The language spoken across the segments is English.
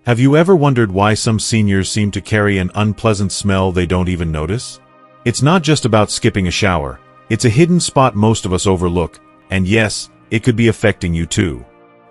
Have you ever wondered why some seniors seem to carry an unpleasant smell they don't even notice? It's not just about skipping a shower. It's a hidden spot most of us overlook, and yes, it could be affecting you too.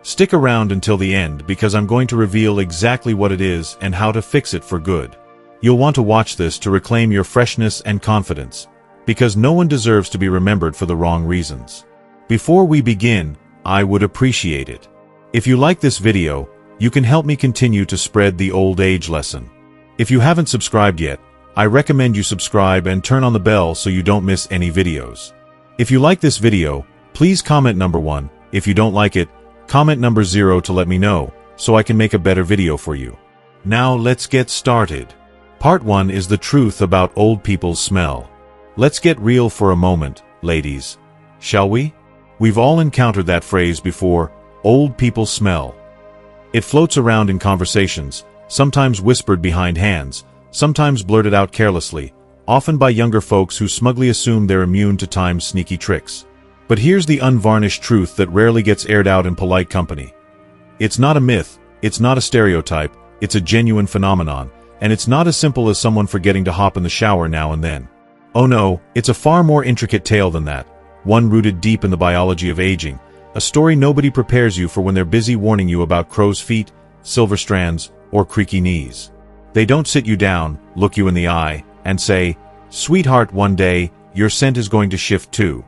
Stick around until the end because I'm going to reveal exactly what it is and how to fix it for good. You'll want to watch this to reclaim your freshness and confidence, because no one deserves to be remembered for the wrong reasons. Before we begin, I would appreciate it if you like this video. You can help me continue to spread the old age lesson. If you haven't subscribed yet, I recommend you subscribe and turn on the bell so you don't miss any videos. If you like this video, please comment number 1. If you don't like it, comment number 0 to let me know, so I can make a better video for you. Now let's get started. Part 1 is the truth about old people's smell. Let's get real for a moment, ladies. Shall we? We've all encountered that phrase before, old people smell. It floats around in conversations, sometimes whispered behind hands, sometimes blurted out carelessly, often by younger folks who smugly assume they're immune to time's sneaky tricks. But here's the unvarnished truth that rarely gets aired out in polite company. It's not a myth, it's not a stereotype, it's a genuine phenomenon, and it's not as simple as someone forgetting to hop in the shower now and then. Oh no, it's a far more intricate tale than that, one rooted deep in the biology of aging, a story nobody prepares you for when they're busy warning you about crow's feet, silver strands, or creaky knees. They don't sit you down, look you in the eye, and say, "Sweetheart, one day, your scent is going to shift too."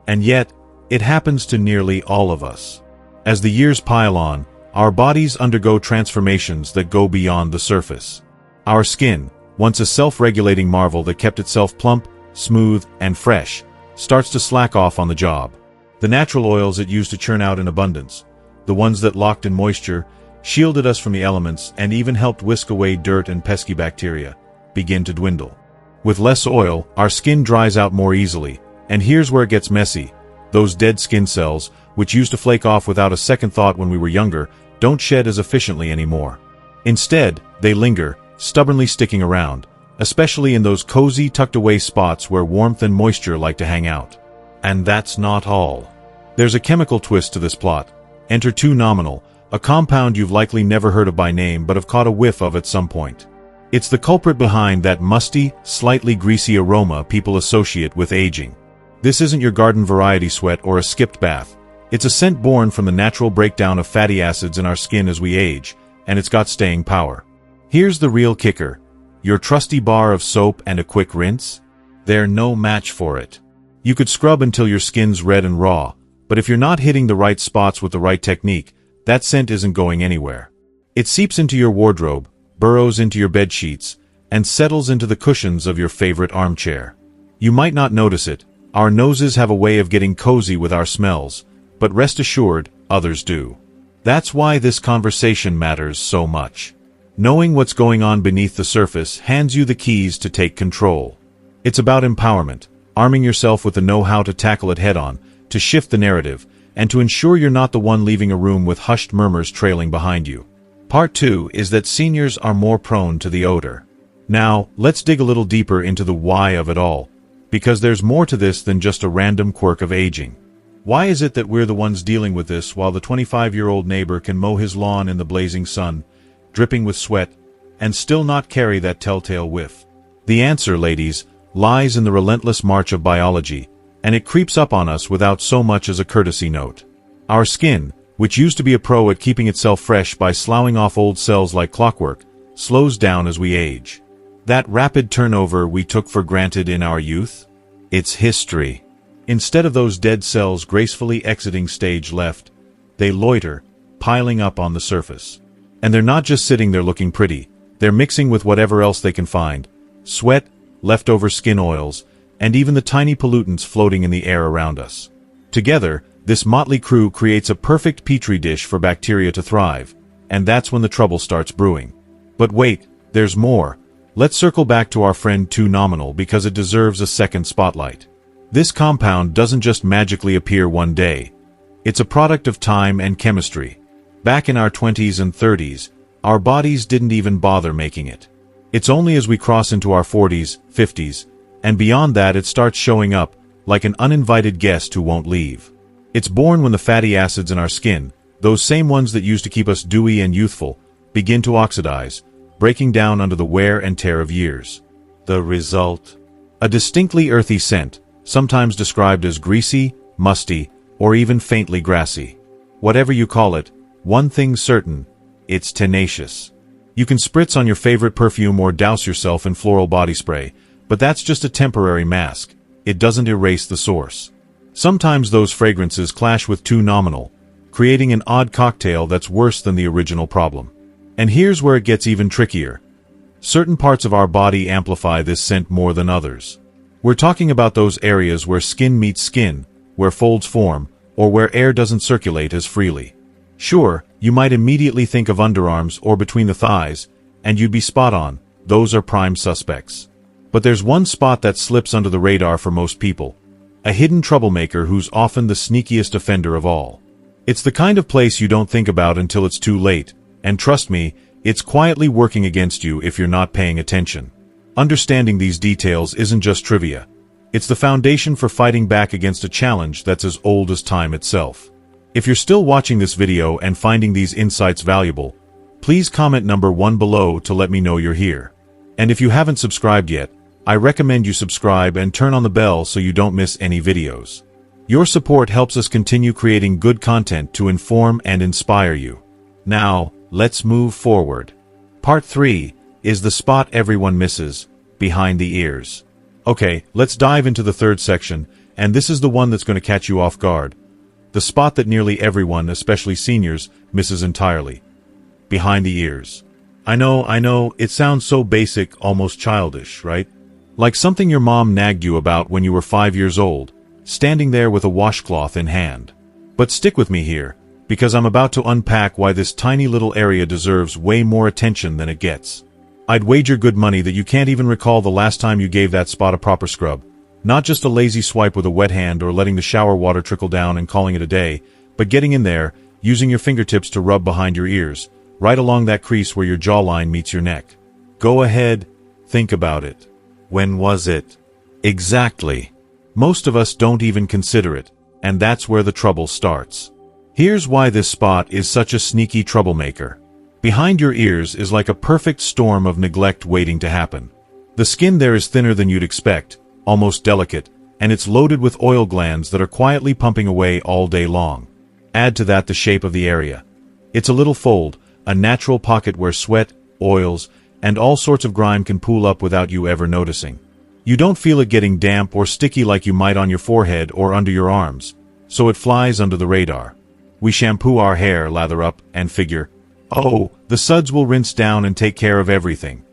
And yet, it happens to nearly all of us. As the years pile on, our bodies undergo transformations that go beyond the surface. Our skin, once a self-regulating marvel that kept itself plump, smooth, and fresh, starts to slack off on the job. The natural oils it used to churn out in abundance, the ones that locked in moisture, shielded us from the elements, and even helped whisk away dirt and pesky bacteria, begin to dwindle. With less oil, our skin dries out more easily, and here's where it gets messy. Those dead skin cells, which used to flake off without a second thought when we were younger, don't shed as efficiently anymore. Instead, they linger, stubbornly sticking around, especially in those cozy, tucked-away spots where warmth and moisture like to hang out. And that's not all. There's a chemical twist to this plot. Enter 2-nominal, a compound you've likely never heard of by name but have caught a whiff of at some point. It's the culprit behind that musty, slightly greasy aroma people associate with aging. This isn't your garden variety sweat or a skipped bath. It's a scent born from the natural breakdown of fatty acids in our skin as we age, and it's got staying power. Here's the real kicker. Your trusty bar of soap and a quick rinse? They're no match for it. You could scrub until your skin's red and raw, but if you're not hitting the right spots with the right technique, that scent isn't going anywhere. It seeps into your wardrobe, burrows into your bed sheets, and settles into the cushions of your favorite armchair. You might not notice it. Our noses have a way of getting cozy with our smells, but rest assured, others do. That's why this conversation matters so much. Knowing what's going on beneath the surface hands you the keys to take control. It's about empowerment, arming yourself with the know-how to tackle it head-on, to shift the narrative, and to ensure you're not the one leaving a room with hushed murmurs trailing behind you. Part 2 is that seniors are more prone to the odor. Now, let's dig a little deeper into the why of it all, because there's more to this than just a random quirk of aging. Why is it that we're the ones dealing with this while the 25-year-old neighbor can mow his lawn in the blazing sun, dripping with sweat, and still not carry that telltale whiff? The answer, ladies, lies in the relentless march of biology, and it creeps up on us without so much as a courtesy note. Our skin, which used to be a pro at keeping itself fresh by sloughing off old cells like clockwork, slows down as we age. That rapid turnover we took for granted in our youth? It's history. Instead of those dead cells gracefully exiting stage left, they loiter, piling up on the surface. And they're not just sitting there looking pretty, they're mixing with whatever else they can find: sweat, leftover skin oils, and even the tiny pollutants floating in the air around us. Together, this motley crew creates a perfect petri dish for bacteria to thrive, and that's when the trouble starts brewing. But wait, there's more. Let's circle back to our friend 2-nominal because it deserves a second spotlight. This compound doesn't just magically appear one day. It's a product of time and chemistry. Back in our 20s and 30s, our bodies didn't even bother making it. It's only as we cross into our 40s, 50s, and beyond that it starts showing up, like an uninvited guest who won't leave. It's born when the fatty acids in our skin, those same ones that used to keep us dewy and youthful, begin to oxidize, breaking down under the wear and tear of years. The result? A distinctly earthy scent, sometimes described as greasy, musty, or even faintly grassy. Whatever you call it, one thing's certain, it's tenacious. You can spritz on your favorite perfume or douse yourself in floral body spray, but that's just a temporary mask. It doesn't erase the source. Sometimes those fragrances clash with too nominal, creating an odd cocktail that's worse than the original problem. And here's where it gets even trickier. Certain parts of our body amplify this scent more than others. We're talking about those areas where skin meets skin, where folds form, or where air doesn't circulate as freely. Sure, you might immediately think of underarms or between the thighs, and you'd be spot on. Those are prime suspects. But there's one spot that slips under the radar for most people. A hidden troublemaker who's often the sneakiest offender of all. It's the kind of place you don't think about until it's too late, and trust me, it's quietly working against you if you're not paying attention. Understanding these details isn't just trivia. It's the foundation for fighting back against a challenge that's as old as time itself. If you're still watching this video and finding these insights valuable, please comment number 1 below to let me know you're here. And if you haven't subscribed yet, I recommend you subscribe and turn on the bell so you don't miss any videos. Your support helps us continue creating good content to inform and inspire you. Now, let's move forward. Part 3 is the spot everyone misses, behind the ears. Okay, let's dive into the third section, and this is the one that's going to catch you off guard. The spot that nearly everyone, especially seniors, misses entirely. Behind the ears. I know, it sounds so basic, almost childish, right? Like something your mom nagged you about when you were 5 years old, standing there with a washcloth in hand. But stick with me here, because I'm about to unpack why this tiny little area deserves way more attention than it gets. I'd wager good money that you can't even recall the last time you gave that spot a proper scrub. Not just a lazy swipe with a wet hand or letting the shower water trickle down and calling it a day, but getting in there, using your fingertips to rub behind your ears, right along that crease where your jawline meets your neck. Go ahead, think about it. When was it? Exactly. Most of us don't even consider it, and that's where the trouble starts. Here's why this spot is such a sneaky troublemaker. Behind your ears is like a perfect storm of neglect waiting to happen. The skin there is thinner than you'd expect, almost delicate, and it's loaded with oil glands that are quietly pumping away all day long. Add to that the shape of the area. It's a little fold, a natural pocket where sweat, oils, and all sorts of grime can pool up without you ever noticing. You don't feel it getting damp or sticky like you might on your forehead or under your arms, so it flies under the radar. We shampoo our hair, lather up, and figure, oh, the suds will rinse down and take care of everything.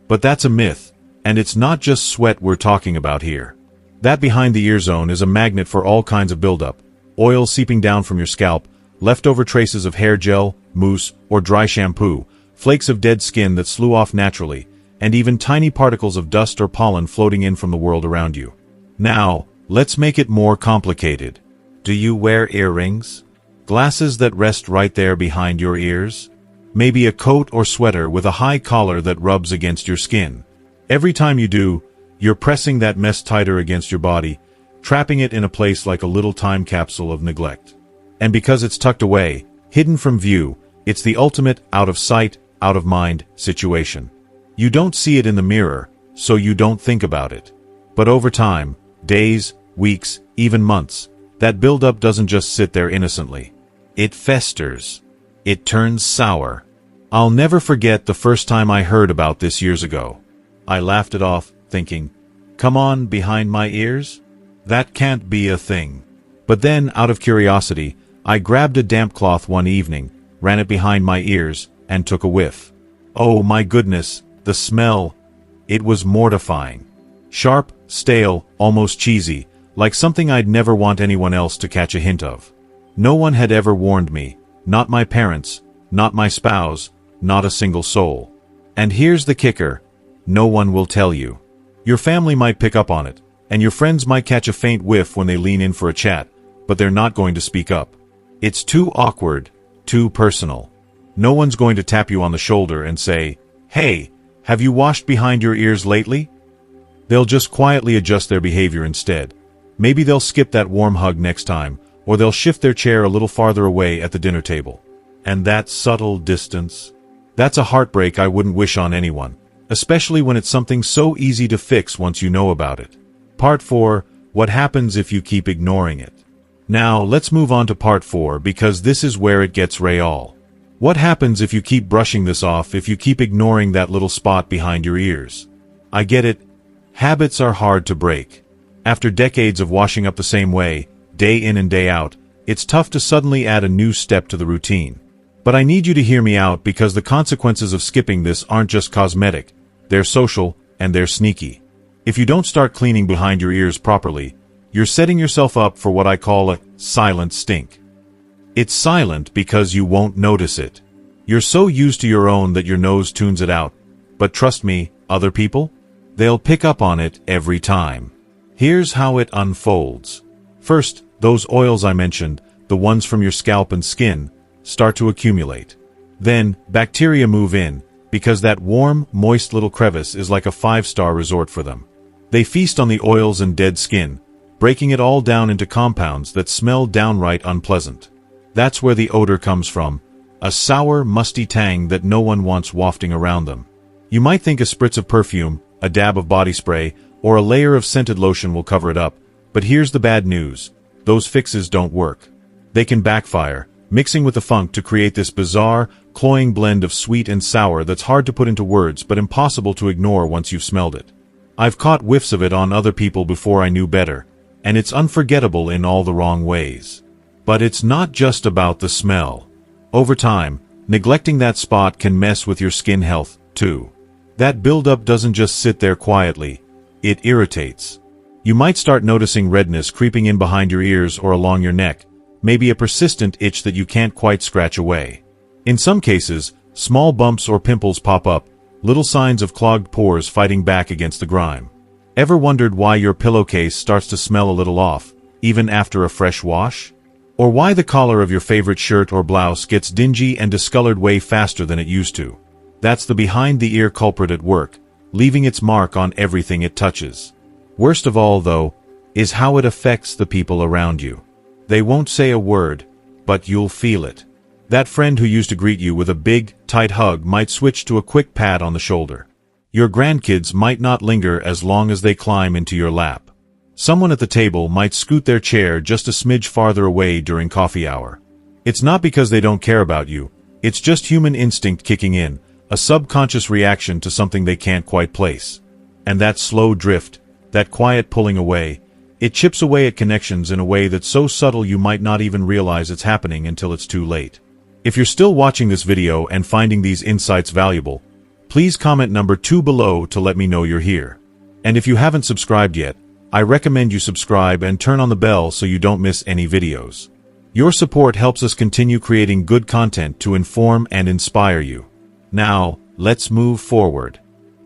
But that's a myth. And it's not just sweat we're talking about here. That behind the ear zone is a magnet for all kinds of buildup, oil seeping down from your scalp, leftover traces of hair gel, mousse, or dry shampoo, flakes of dead skin that slew off naturally, and even tiny particles of dust or pollen floating in from the world around you. Now, let's make it more complicated. Do you wear earrings? Glasses that rest right there behind your ears? Maybe a coat or sweater with a high collar that rubs against your skin. Every time you do, you're pressing that mess tighter against your body, trapping it in a place like a little time capsule of neglect. And because it's tucked away, hidden from view, it's the ultimate out of sight, out of mind situation. You don't see it in the mirror, so you don't think about it. But over time, days, weeks, even months, that buildup doesn't just sit there innocently. It festers. It turns sour. I'll never forget the first time I heard about this years ago. I laughed it off, thinking, come on, behind my ears? That can't be a thing. But then, out of curiosity, I grabbed a damp cloth one evening, ran it behind my ears, and took a whiff. Oh my goodness, the smell. It was mortifying. Sharp, stale, almost cheesy, like something I'd never want anyone else to catch a hint of. No one had ever warned me, not my parents, not my spouse, not a single soul. And here's the kicker. No one will tell you. Your family might pick up on it, and your friends might catch a faint whiff when they lean in for a chat, but they're not going to speak up. It's too awkward, too personal. No one's going to tap you on the shoulder and say, hey, have you washed behind your ears lately? They'll just quietly adjust their behavior instead. Maybe they'll skip that warm hug next time, or they'll shift their chair a little farther away at the dinner table. And that subtle distance, That's a heartbreak I wouldn't wish on anyone, especially when it's something so easy to fix once you know about it. Part 4. What happens if you keep ignoring it? Now, let's move on to part 4 because this is where it gets real. What happens if you keep brushing this off, if you keep ignoring that little spot behind your ears? I get it. Habits are hard to break. After decades of washing up the same way, day in and day out, it's tough to suddenly add a new step to the routine. But I need you to hear me out because the consequences of skipping this aren't just cosmetic, they're social, and they're sneaky. If you don't start cleaning behind your ears properly, you're setting yourself up for what I call a silent stink. It's silent because you won't notice it. You're so used to your own that your nose tunes it out. But trust me, other people? They'll pick up on it every time. Here's how it unfolds. First, those oils I mentioned, the ones from your scalp and skin, start to accumulate. Then, bacteria move in, because that warm, moist little crevice is like a 5-star resort for them. They feast on the oils and dead skin, breaking it all down into compounds that smell downright unpleasant. That's where the odor comes from, a sour, musty tang that no one wants wafting around them. You might think a spritz of perfume, a dab of body spray, or a layer of scented lotion will cover it up, but here's the bad news. Those fixes don't work. They can backfire, mixing with the funk to create this bizarre, cloying blend of sweet and sour that's hard to put into words but impossible to ignore once you've smelled it. I've caught whiffs of it on other people before I knew better, and it's unforgettable in all the wrong ways. But it's not just about the smell. Over time, neglecting that spot can mess with your skin health, too. That buildup doesn't just sit there quietly, it irritates. You might start noticing redness creeping in behind your ears or along your neck, maybe a persistent itch that you can't quite scratch away. In some cases, small bumps or pimples pop up, little signs of clogged pores fighting back against the grime. Ever wondered why your pillowcase starts to smell a little off, even after a fresh wash? Or why the collar of your favorite shirt or blouse gets dingy and discolored way faster than it used to? That's the behind-the-ear culprit at work, leaving its mark on everything it touches. Worst of all, though, is how it affects the people around you. They won't say a word, but you'll feel it. That friend who used to greet you with a big, tight hug might switch to a quick pat on the shoulder. Your grandkids might not linger as long as they climb into your lap. Someone at the table might scoot their chair just a smidge farther away during coffee hour. It's not because they don't care about you, it's just human instinct kicking in, a subconscious reaction to something they can't quite place. And that slow drift, that quiet pulling away, it chips away at connections in a way that's so subtle you might not even realize it's happening until it's too late. If you're still watching this video and finding these insights valuable, please comment number 2 below to let me know you're here. And if you haven't subscribed yet, I recommend you subscribe and turn on the bell so you don't miss any videos. Your support helps us continue creating good content to inform and inspire you. Now, let's move forward.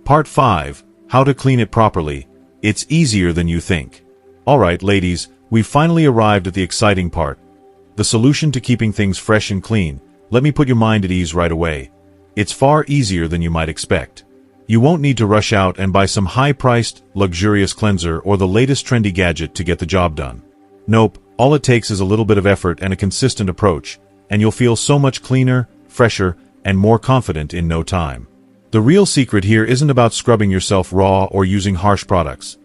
Part 5, How to Clean It Properly. It's easier than you think. Alright, ladies, we've finally arrived at the exciting part. The solution to keeping things fresh and clean. Let me put your mind at ease right away. It's far easier than you might expect. You won't need to rush out and buy some high-priced, luxurious cleanser or the latest trendy gadget to get the job done. Nope, all it takes is a little bit of effort and a consistent approach, and you'll feel so much cleaner, fresher, and more confident in no time. The real secret here isn't about scrubbing yourself raw or using harsh products.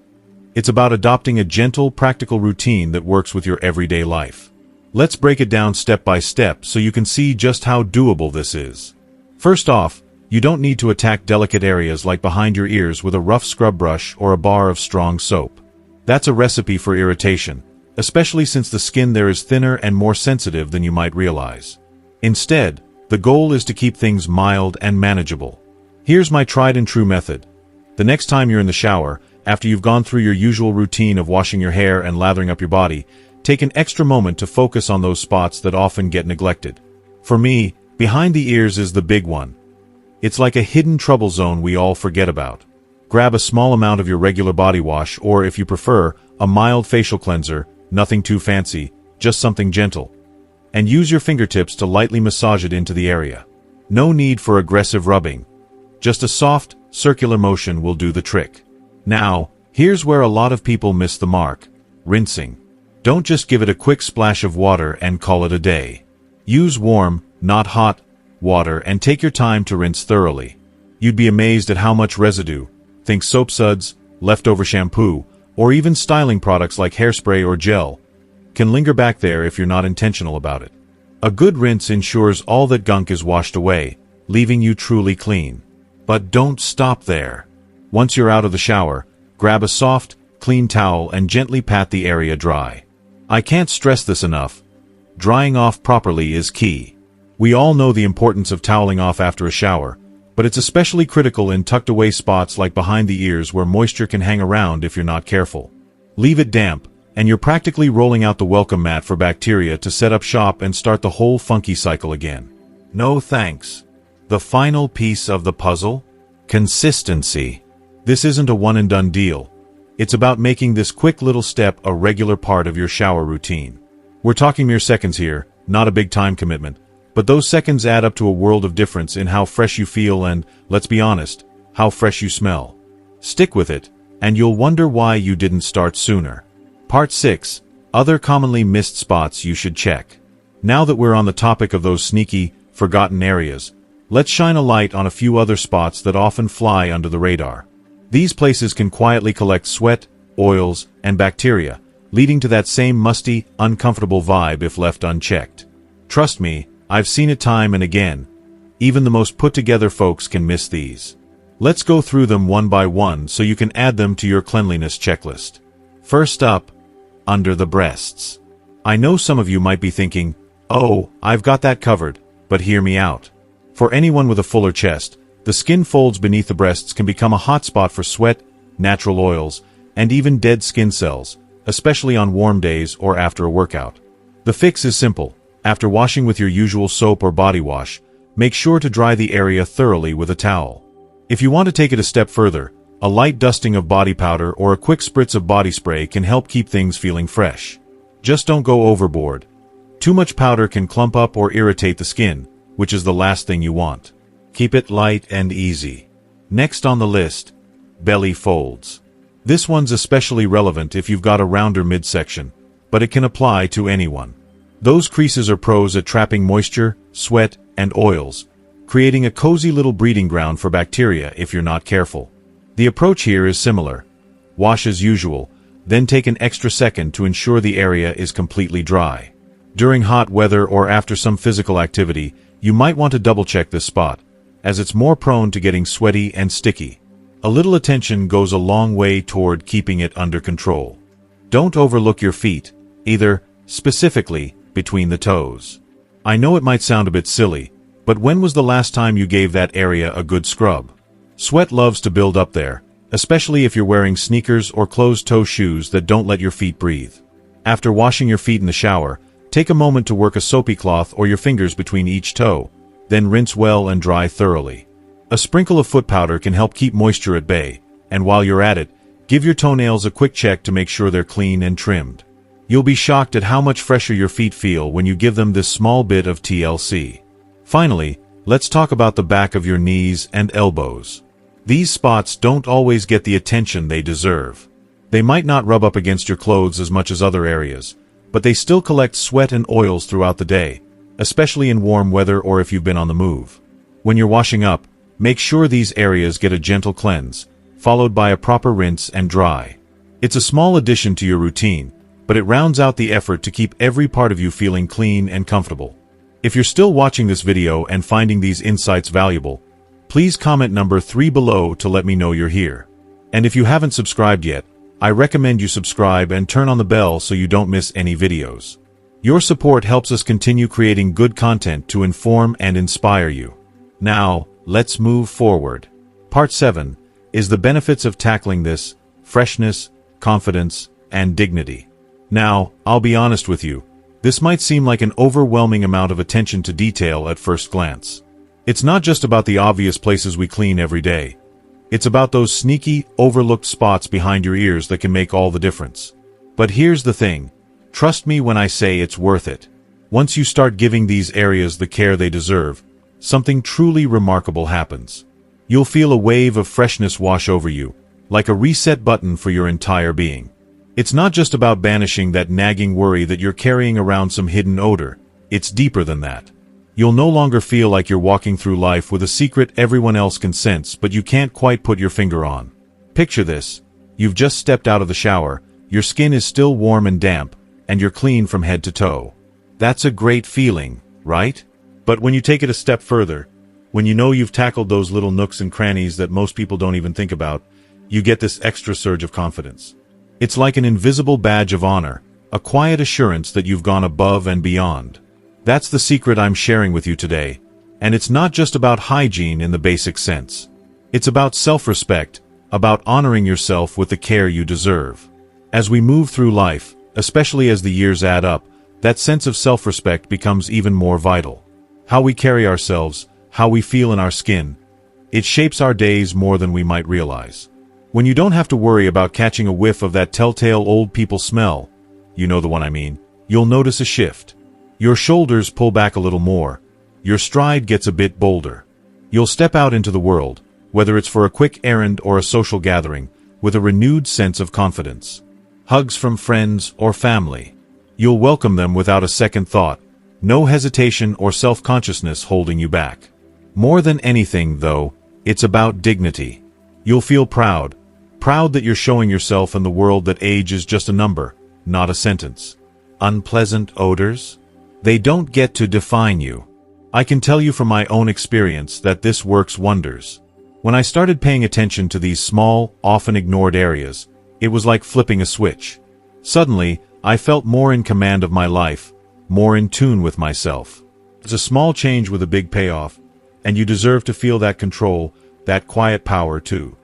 It's about adopting a gentle, practical routine that works with your everyday life. Let's break it down step by step so you can see just how doable this is. First off, you don't need to attack delicate areas like behind your ears with a rough scrub brush or a bar of strong soap. That's a recipe for irritation, especially since the skin there is thinner and more sensitive than you might realize. Instead, the goal is to keep things mild and manageable. Here's my tried and true method. The next time you're in the shower, after you've gone through your usual routine of washing your hair and lathering up your body, take an extra moment to focus on those spots that often get neglected. For me, behind the ears is the big one. It's like a hidden trouble zone we all forget about. Grab a small amount of your regular body wash or, if you prefer, a mild facial cleanser, nothing too fancy, just something gentle. And use your fingertips to lightly massage it into the area. No need for aggressive rubbing. Just a soft, circular motion will do the trick. Now, here's where a lot of people miss the mark. Rinsing. Don't just give it a quick splash of water and call it a day. Use warm, not hot, water, and take your time to rinse thoroughly. You'd be amazed at how much residue, think soap suds, leftover shampoo, or even styling products like hairspray or gel, can linger back there if you're not intentional about it. A good rinse ensures all that gunk is washed away, leaving you truly clean. But don't stop there. Once you're out of the shower, grab a soft, clean towel and gently pat the area dry. I can't stress this enough. Drying off properly is key. We all know the importance of toweling off after a shower, but it's especially critical in tucked-away spots like behind the ears where moisture can hang around if you're not careful. Leave it damp, and you're practically rolling out the welcome mat for bacteria to set up shop and start the whole funky cycle again. No thanks. The final piece of the puzzle? Consistency. This isn't a one-and-done deal. It's about making this quick little step a regular part of your shower routine. We're talking mere seconds here, not a big time commitment, but those seconds add up to a world of difference in how fresh you feel and, let's be honest, how fresh you smell. Stick with it, and you'll wonder why you didn't start sooner. Part 6. Other commonly missed spots you should check. Now that we're on the topic of those sneaky, forgotten areas, let's shine a light on a few other spots that often fly under the radar. These places can quietly collect sweat, oils, and bacteria, leading to that same musty, uncomfortable vibe if left unchecked. Trust me, I've seen it time and again. Even the most put-together folks can miss these. Let's go through them one by one so you can add them to your cleanliness checklist. First up, under the breasts. I know some of you might be thinking, oh, I've got that covered, but hear me out. For anyone with a fuller chest, the skin folds beneath the breasts can become a hotspot for sweat, natural oils, and even dead skin cells, especially on warm days or after a workout. The fix is simple. After washing with your usual soap or body wash, make sure to dry the area thoroughly with a towel. If you want to take it a step further, a light dusting of body powder or a quick spritz of body spray can help keep things feeling fresh. Just don't go overboard. Too much powder can clump up or irritate the skin, which is the last thing you want. Keep it light and easy. Next on the list, belly folds. This one's especially relevant if you've got a rounder midsection, but it can apply to anyone. Those creases are pros at trapping moisture, sweat, and oils, creating a cozy little breeding ground for bacteria if you're not careful. The approach here is similar. Wash as usual, then take an extra second to ensure the area is completely dry. During hot weather or after some physical activity, you might want to double-check this spot, as it's more prone to getting sweaty and sticky. A little attention goes a long way toward keeping it under control. Don't overlook your feet, either, specifically, between the toes. I know it might sound a bit silly, but when was the last time you gave that area a good scrub? Sweat loves to build up there, especially if you're wearing sneakers or closed-toe shoes that don't let your feet breathe. After washing your feet in the shower, take a moment to work a soapy cloth or your fingers between each toe, then rinse well and dry thoroughly. A sprinkle of foot powder can help keep moisture at bay, and while you're at it, give your toenails a quick check to make sure they're clean and trimmed. You'll be shocked at how much fresher your feet feel when you give them this small bit of TLC. Finally, let's talk about the back of your knees and elbows. These spots don't always get the attention they deserve. They might not rub up against your clothes as much as other areas, but they still collect sweat and oils throughout the day, especially in warm weather or if you've been on the move. When you're washing up, make sure these areas get a gentle cleanse, followed by a proper rinse and dry. It's a small addition to your routine, but it rounds out the effort to keep every part of you feeling clean and comfortable. If you're still watching this video and finding these insights valuable, please comment number 3 below to let me know you're here. And if you haven't subscribed yet, I recommend you subscribe and turn on the bell so you don't miss any videos. Your support helps us continue creating good content to inform and inspire you. Now, let's move forward. Part 7 is the benefits of tackling this: freshness, confidence, and dignity. Now, I'll be honest with you, this might seem like an overwhelming amount of attention to detail at first glance. It's not just about the obvious places we clean every day. It's about those sneaky, overlooked spots behind your ears that can make all the difference. But here's the thing. Trust me when I say it's worth it. Once you start giving these areas the care they deserve, something truly remarkable happens. You'll feel a wave of freshness wash over you, like a reset button for your entire being. It's not just about banishing that nagging worry that you're carrying around some hidden odor. It's deeper than that. You'll no longer feel like you're walking through life with a secret everyone else can sense but you can't quite put your finger on. Picture this. You've just stepped out of the shower, your skin is still warm and damp, and you're clean from head to toe. That's a great feeling, right? But when you take it a step further, when you know you've tackled those little nooks and crannies that most people don't even think about, you get this extra surge of confidence. It's like an invisible badge of honor, a quiet assurance that you've gone above and beyond. That's the secret I'm sharing with you today, and it's not just about hygiene in the basic sense. It's about self-respect, about honoring yourself with the care you deserve. As we move through life, especially as the years add up, that sense of self-respect becomes even more vital. How we carry ourselves, how we feel in our skin, it shapes our days more than we might realize. When you don't have to worry about catching a whiff of that telltale old people smell, you know the one I mean, you'll notice a shift. Your shoulders pull back a little more. Your stride gets a bit bolder. You'll step out into the world, whether it's for a quick errand or a social gathering, with a renewed sense of confidence. Hugs from friends or family. You'll welcome them without a second thought, no hesitation or self-consciousness holding you back. More than anything, though, it's about dignity. You'll feel proud that you're showing yourself and the world that age is just a number, not a sentence. Unpleasant odors? They don't get to define you. I can tell you from my own experience that this works wonders. When I started paying attention to these small, often ignored areas, it was like flipping a switch. Suddenly, I felt more in command of my life, more in tune with myself. It's a small change with a big payoff, and you deserve to feel that control, that quiet power too.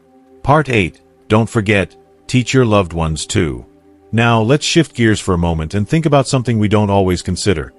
Part 8. Don't forget, teach your loved ones too. Now, let's shift gears for a moment and think about something we don't always consider.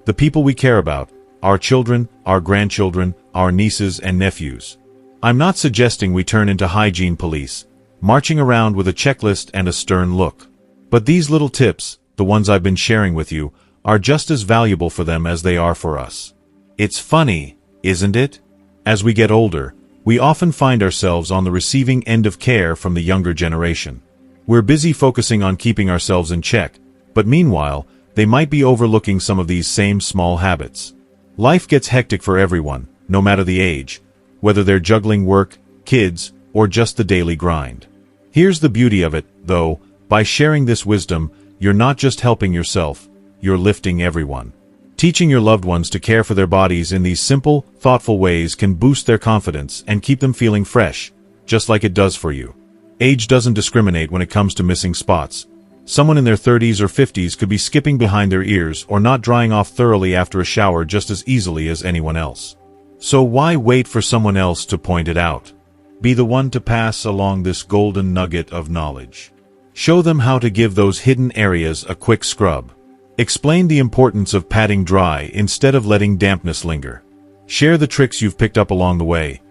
The people we care about, our children, our grandchildren, our nieces and nephews. I'm not suggesting we turn into hygiene police, marching around with a checklist and a stern look. But these little tips, the ones I've been sharing with you, are just as valuable for them as they are for us. It's funny, isn't it? As we get older, we often find ourselves on the receiving end of care from the younger generation. We're busy focusing on keeping ourselves in check, but meanwhile, they might be overlooking some of these same small habits. Life gets hectic for everyone, no matter the age, whether they're juggling work, kids, or just the daily grind. Here's the beauty of it, though, by sharing this wisdom, you're not just helping yourself, you're lifting everyone. Teaching your loved ones to care for their bodies in these simple, thoughtful ways can boost their confidence and keep them feeling fresh, just like it does for you. Age doesn't discriminate when it comes to missing spots. Someone in their 30s or 50s could be skipping behind their ears or not drying off thoroughly after a shower just as easily as anyone else. So why wait for someone else to point it out? Be the one to pass along this golden nugget of knowledge. Show them how to give those hidden areas a quick scrub. Explain the importance of patting dry instead of letting dampness linger. Share the tricks you've picked up along the way.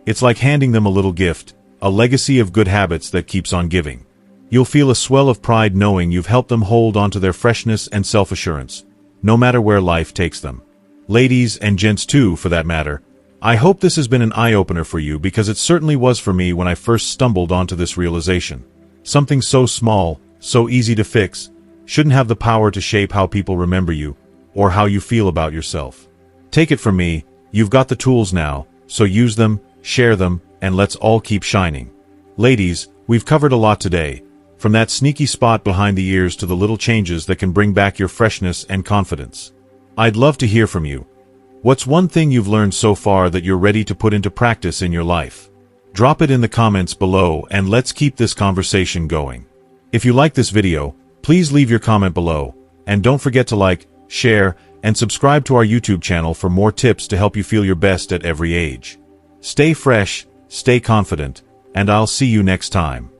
It's like handing them a little gift, a legacy of good habits that keeps on giving. You'll feel a swell of pride knowing you've helped them hold onto their freshness and self-assurance, no matter where life takes them. Ladies and gents too, for that matter, I hope this has been an eye-opener for you because it certainly was for me when I first stumbled onto this realization. Something so small, so easy to fix, shouldn't have the power to shape how people remember you, or how you feel about yourself. Take it from me, you've got the tools now, so use them, share them, and let's all keep shining. Ladies, we've covered a lot today, from that sneaky spot behind the ears to the little changes that can bring back your freshness and confidence. I'd love to hear from you. What's one thing you've learned so far that you're ready to put into practice in your life? Drop it in the comments below and let's keep this conversation going. If you like this video, please leave your comment below, and don't forget to like, share, and subscribe to our YouTube channel for more tips to help you feel your best at every age. Stay fresh, stay confident, and I'll see you next time.